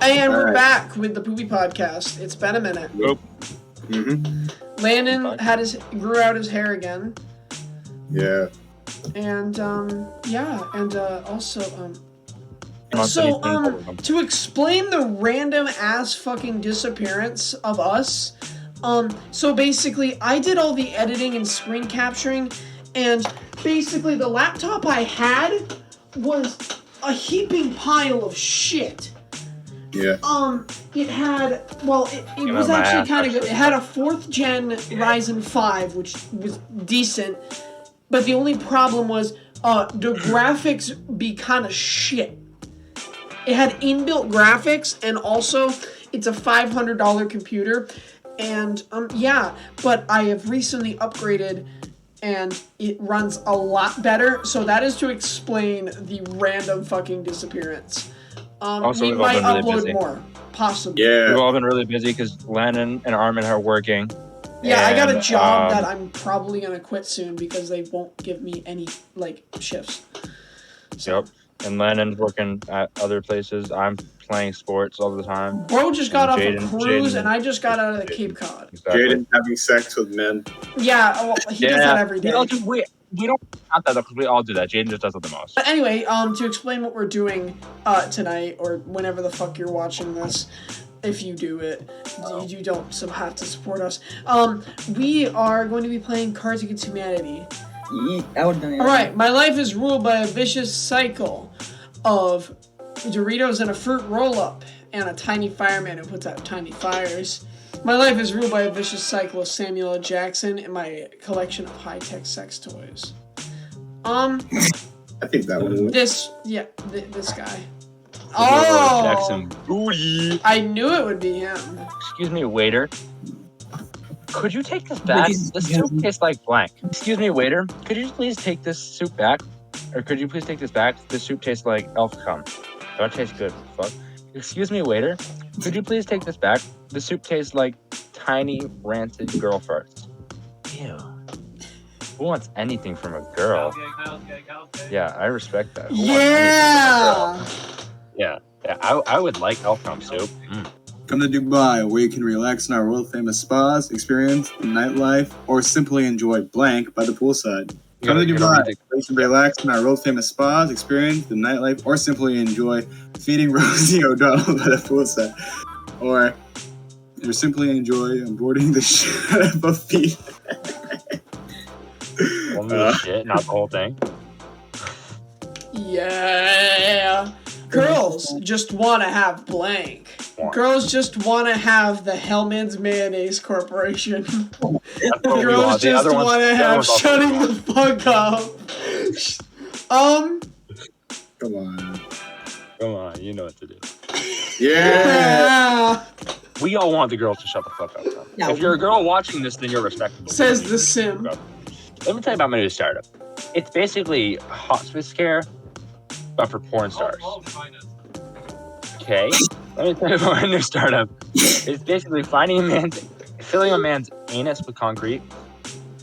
And we're back with the Poopy podcast. It's been a minute. Nope. Landon grew out his hair again. Yeah. And to explain the random ass fucking disappearance of us, so basically I did all the editing and screen capturing, and basically the laptop I had was a heaping pile of shit. Yeah. It had, it was actually kind of good. It had a 4th gen Ryzen 5, which was decent, but the only problem was, the graphics be kind of shit. It had inbuilt graphics, and also, it's a $500 computer, and, but I have recently upgraded, and it runs a lot better, so that is to explain the random fucking disappearance. Also, we might upload more, possibly. Yeah. We've all been really busy because Landon and Armin are working. Yeah, I got a job that I'm probably going to quit soon because they won't give me any, shifts. So. Yep. And Landon's working at other places. I'm playing sports all the time. Bro just got off a cruise, and I just got out of the Cape Cod. Exactly. Jaden having sex with men. Yeah, well, he does that every day. We don't count that because we all do that. Jaden just does it the most. But anyway, to explain what we're doing tonight, or whenever the fuck you're watching this, if you do it, you don't have to support us. We are going to be playing Cards Against Humanity. Alright, my life is ruled by a vicious cycle of Doritos and a fruit roll-up and a tiny fireman who puts out tiny fires. My life is ruled by a vicious cycle of Samuel L. Jackson and my collection of high-tech sex toys. I think that one. This guy. Oh! Jackson booty. I knew it would be him. Excuse me, waiter. Could you take this back? This soup tastes like blank. Excuse me, waiter. Could you please take this soup back? Or could you please take this back? This soup tastes like elf cum. That tastes good. Fuck. Excuse me, waiter. Could you please take this back? The soup tastes like tiny, rancid girl farts. Ew. Who wants anything from a girl? Yeah, I respect that. Yeah! Yeah, I would like elf cum soup. Come to Dubai, where you can relax in our world-famous spas, experience nightlife, or simply enjoy blank by the poolside. Come to Dubai, where you can relax in our world-famous spas, experience the nightlife, or simply enjoy feeding Rosie O'Donnell by the poolside. Or simply enjoy boarding the shit out of a feet. Only the shit, not the whole thing. Yeah. Girls just want to have blank. Girls just want to have the Hellman's Mayonnaise Corporation. Girls just want to have shutting the fuck up. Come on, you know what to do. Yeah. We all want the girls to shut the fuck up. No. If you're a girl watching this, then you're respectable. Says the sim. Let me tell you about my new startup. It's basically hospice care, but for porn stars. Okay? Let me tell you about my new startup. It's basically filling a man's anus with concrete,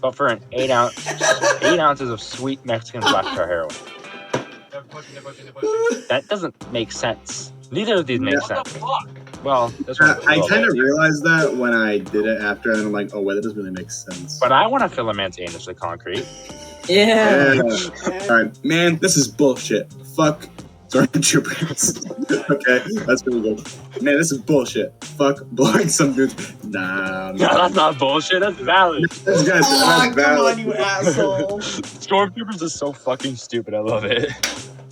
but for an 8 ounces of sweet Mexican black tar heroin. That doesn't make sense. Neither of these make sense. Well, this one. I kind of realized that when I did it after, and I'm like, oh, wait, that doesn't really make sense. But I want to fill a man's anus with concrete. Yeah. Alright, man, this is bullshit. Fuck stormtroopers. Okay, that's pretty good. Man, this is bullshit. Fuck blowing some dudes. Nah. No, that's not bullshit. That's valid. This guy's come on, you asshole. Stormtroopers is so fucking stupid. I love it.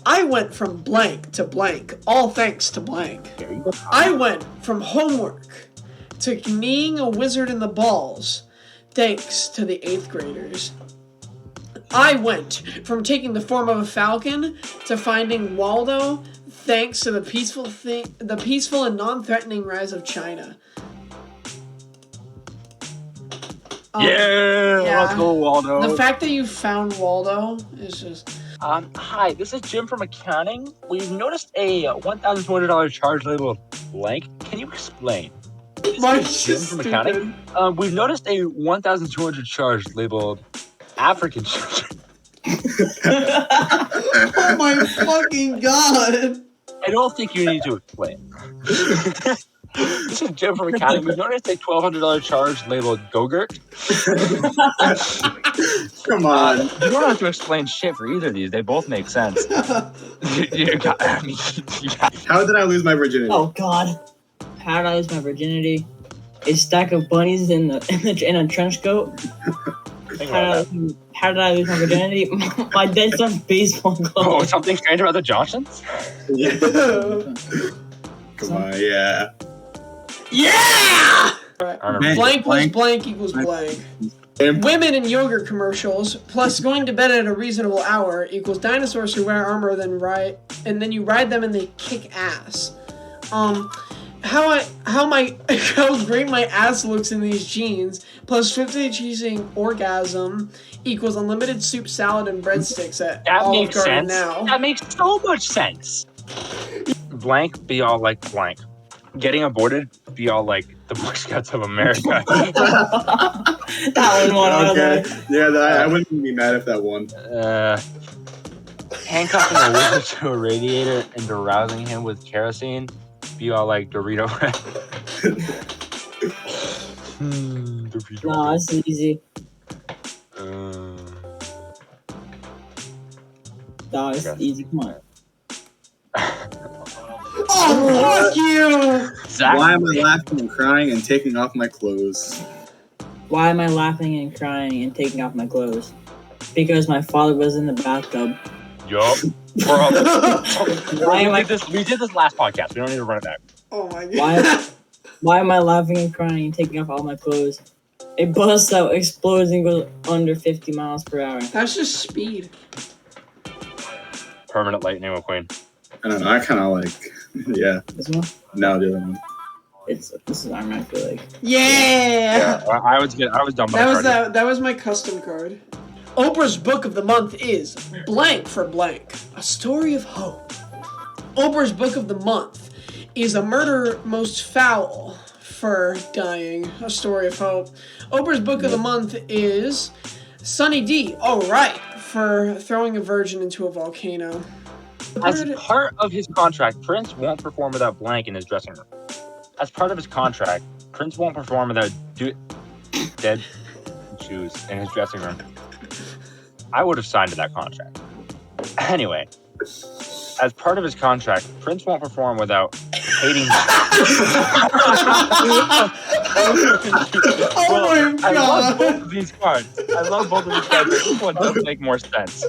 I went from blank to blank, all thanks to blank. I went from homework to kneeing a wizard in the balls, thanks to the 8th graders. I went from taking the form of a falcon to finding Waldo, thanks to the peaceful and non-threatening rise of China. Yeah, let's go, Waldo. The fact that you found Waldo is just... Hi, this is Jim from accounting. We've noticed a $1,200 charge labeled blank. Can you explain? Jim from accounting. We've noticed a $1,200 charge labeled African children. Oh my fucking god! I don't think you need to explain. This is Jim from Academy. We've noticed a $1,200 charge labeled Go-Gurt. Come on. You don't have to explain shit for either of these. They both make sense. How did I lose my virginity? Oh God! How did I lose my virginity? A stack of bunnies in a trench coat. How did I lose my virginity? My dead son's baseball glove. Oh, something strange about the Johnsons? Yeah. Come on, yeah. Yeah! Blank, Blank plus blank. blank equals blank. Women in yogurt commercials plus going to bed at a reasonable hour equals dinosaurs who wear armor and then you ride them and they kick ass. How great my ass looks in these jeans plus 50 achieving orgasm equals unlimited soup, salad, and breadsticks at Olive Garden now. That makes so much sense. Blank be all like blank. Getting aborted be all like the Boy Scouts of America. That one won. Okay. Yeah, I wouldn't be mad if that won. Handcuffing a wizard to a radiator and arousing him with kerosene be all like Dorito Red. Dorito. No, that's easy. No, it's easy. Come on. Oh, fuck you! Zach, Why am I laughing and crying and taking off my clothes? Why am I laughing and crying and taking off my clothes? Because my father was in the bathtub. Yup. We did this last podcast. We don't need to run it back. Oh my god. Why am I laughing and crying and taking off all my clothes? It busts out, explodes, and goes under 50 miles per hour. That's just speed. Permanent Lightning McQueen. I don't know. I kind of like, yeah. This one? No, the other one. This is Iron Man, I feel like. Yeah! I was done by That was my custom card. Oprah's book of the month is blank for blank, a story of hope. Oprah's book of the month is a murder most foul for dying, a story of hope. Oprah's book of the month is Sunny D, alright, for throwing a virgin into a volcano. As part of his contract, Prince won't perform without blank in his dressing room. As part of his contract, Prince won't perform without dead shoes in his dressing room. I would have signed to that contract. Anyway, as part of his contract, Prince won't perform without hating. Oh my god! I love both of these cards. But this one does make more sense.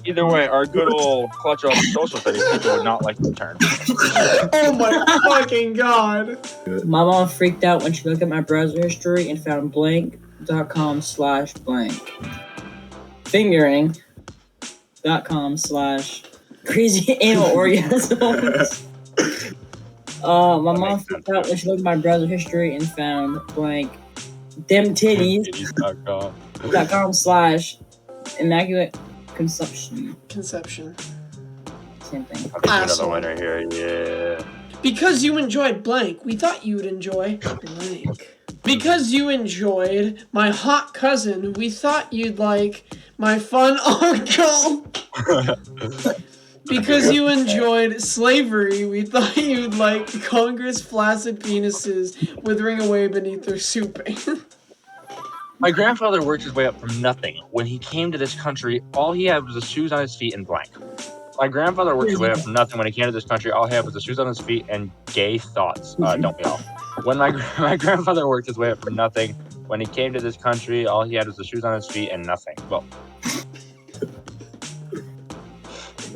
Either way, our good old clutch of social studies people would not like the term. Oh my fucking god! My mom freaked out when she looked at my browser history and found blank.com/blank. Fingering.com/crazy anal orgasms. My mom freaked out when she looked at my browser history and found blank. Demtitties.com/immaculate conception. Same thing. I'll get another winner here, yeah. Because you enjoyed blank, we thought you would enjoy blank. Because you enjoyed my hot cousin, we thought you'd like my fun uncle. Because you enjoyed slavery, we thought you'd like Congress flaccid penises withering away beneath their souping. My grandfather worked his way up from nothing. When he came to this country, all he had was the shoes on his feet and blank. My grandfather worked his way up from nothing. When he came to this country, all he had was the shoes on his feet and gay thoughts. Don't we all? When my grandfather worked his way up from nothing, when he came to this country, all he had was the shoes on his feet and nothing. Well,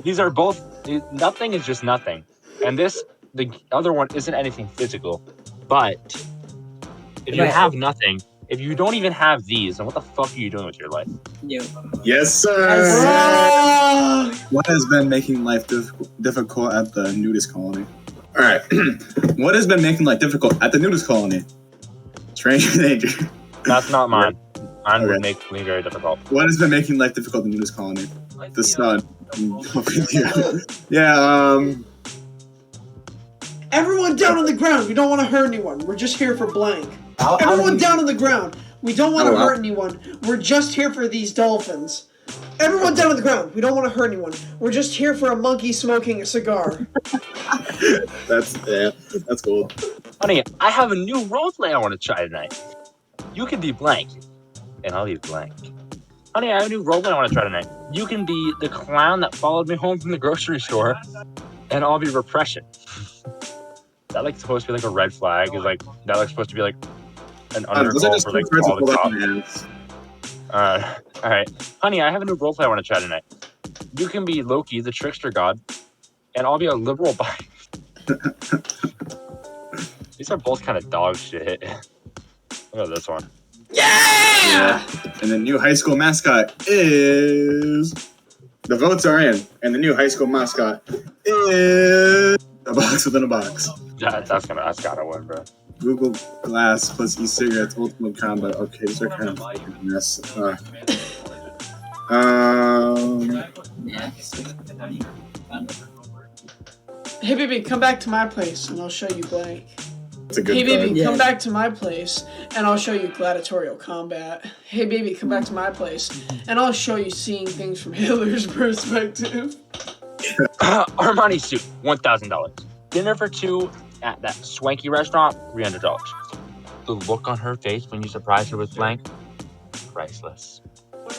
these are both, nothing is just nothing. And the other one isn't anything physical. But if you have nothing, if you don't even have these, then what the fuck are you doing with your life? Yes, sir. What has been making life difficult at the nudist colony? All right. What has been making life difficult at the nudist colony? Stranger danger. That's not mine. Mine would make me very difficult. What has been making life difficult at the nudist colony? The sun. Yeah. Everyone down on the ground. We don't want to hurt anyone. We're just here for blank. Everyone down on the ground. We don't want to hurt anyone. We're just here for these dolphins. Everyone down on the ground. We don't want to hurt anyone. We're just here for a monkey smoking a cigar. That's cool. Honey, I have a new roleplay I want to try tonight. You can be blank, and I'll be blank. Honey, I have a new roleplay I want to try tonight. You can be the clown that followed me home from the grocery store, and I'll be repression. That like supposed to be like a red flag? Is like that like supposed to be like an undergo for like all the cops? All right, honey, I have a new roleplay I want to try tonight. You can be Loki, the trickster god, and I'll be a liberal bi. These are both kind of dog shit. Look at this one. Yeah! And the new high school mascot is... The votes are in. And the new high school mascot is... A box within a box. That's gotta win, bro. Google Glass plus e-cigarettes, ultimate combat. Okay, these are kind of a mess. Hey, baby, come back to my place, and I'll show you blank. That's a good Hey, baby, card. come back to my place, and I'll show you Gladiatorial Combat. Hey, baby, come back to my place, and I'll show you seeing things from Hitler's perspective. Armani suit, $1,000. Dinner for two at that swanky restaurant, $300. The look on her face when you surprise her with blank, priceless.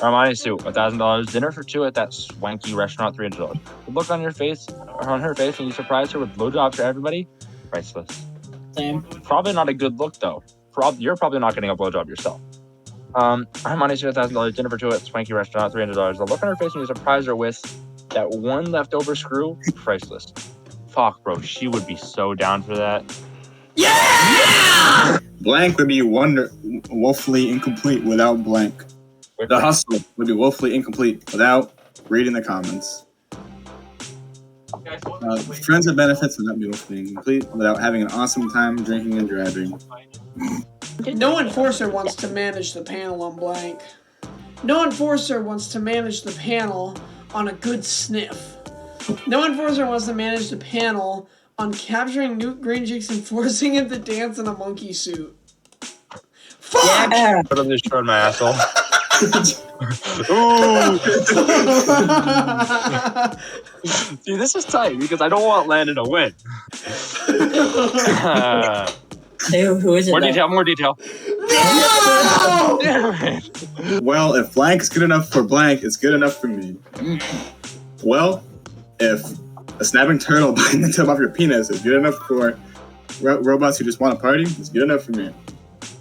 Armani suit, $1,000. Dinner for two at that swanky restaurant, $300. The look on her face when you surprise her with blowjobs for everybody, priceless. Same. Probably not a good look though. You're probably not getting a blowjob yourself. Armani suit, $1,000. Dinner for two at swanky restaurant, $300. The look on her face when you surprise her with that one leftover screw, priceless. Fuck, bro, she would be so down for that. Yeah! Blank would be woefully incomplete without blank. The hustle would be woefully incomplete without reading the comments. Friends and benefits would not be woefully incomplete without having an awesome time drinking and driving. No enforcer wants to manage the panel on blank. No enforcer wants to manage the panel on a good sniff. No enforcer wants to manage the panel on capturing Newt Greenchicks and forcing him to dance in a monkey suit. Fuck! Yeah. Put him just showing my asshole. Ooh. See, this is tight because I don't want Landon to win. Who is it? More detail. No! Well, if blank is good enough for blank, it's good enough for me. Well, if a snapping turtle biting the tip off your penis is good enough for robots who just want to party, it's good enough for me.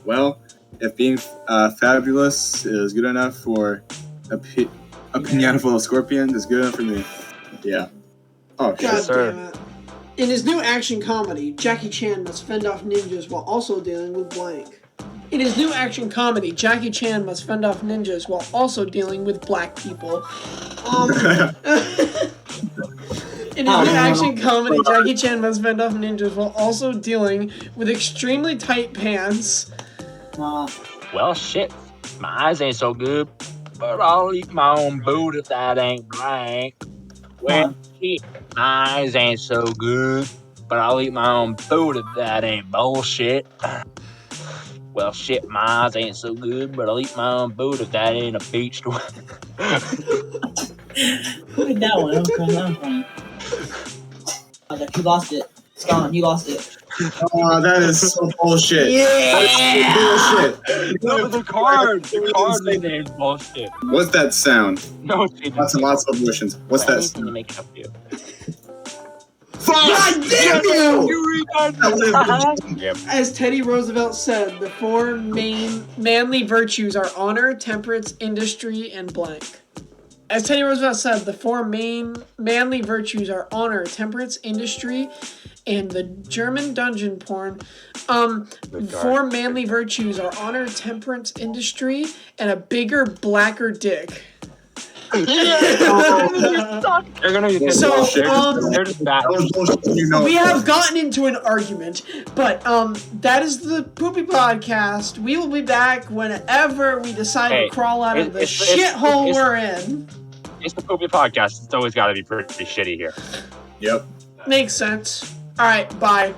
Well, if being fabulous is good enough for a pinata full of scorpions, it's good enough for me. Yeah. Oh, God yes, sir. damn it. In his new action comedy, Jackie Chan must fend off ninjas while also dealing with blank. In his new action comedy, Jackie Chan must fend off ninjas while also dealing with black people. In his new action comedy, Jackie Chan must fend off ninjas while also dealing with extremely tight pants. Well, shit. My eyes ain't so good, but I'll eat my own boot if that ain't blank. Well, shit. My eyes ain't so good, but I'll eat my own boot if that ain't bullshit. Well, shit, my eyes ain't so good, but I'll eat my own boot if that ain't a beach store. Who did that one? That was funny. He lost it. It's gone. He lost it. Oh, that is so bullshit. Yeah! That is so bullshit. No, the card named bullshit. What's that sound? No, it didn't. Lots of emotions. What's that Anything to sound? make it up to you. God damn you! You retard! Yep. As Teddy Roosevelt said, the four main manly virtues are honor, temperance, industry, and blank. As Teddy Roosevelt said, the four main manly virtues are honor, temperance, industry, and the German dungeon porn. Four manly virtues are honor, temperance, industry, and a bigger, blacker dick. They're gonna be So, they're just bad. That was bullshit. You know. We have gotten into an argument, but that is the Poopy Podcast. We will be back whenever we decide to crawl out of the shithole we're in. It's the Poopy Podcast. It's always got to be pretty shitty here. Yep. Makes sense. All right, bye.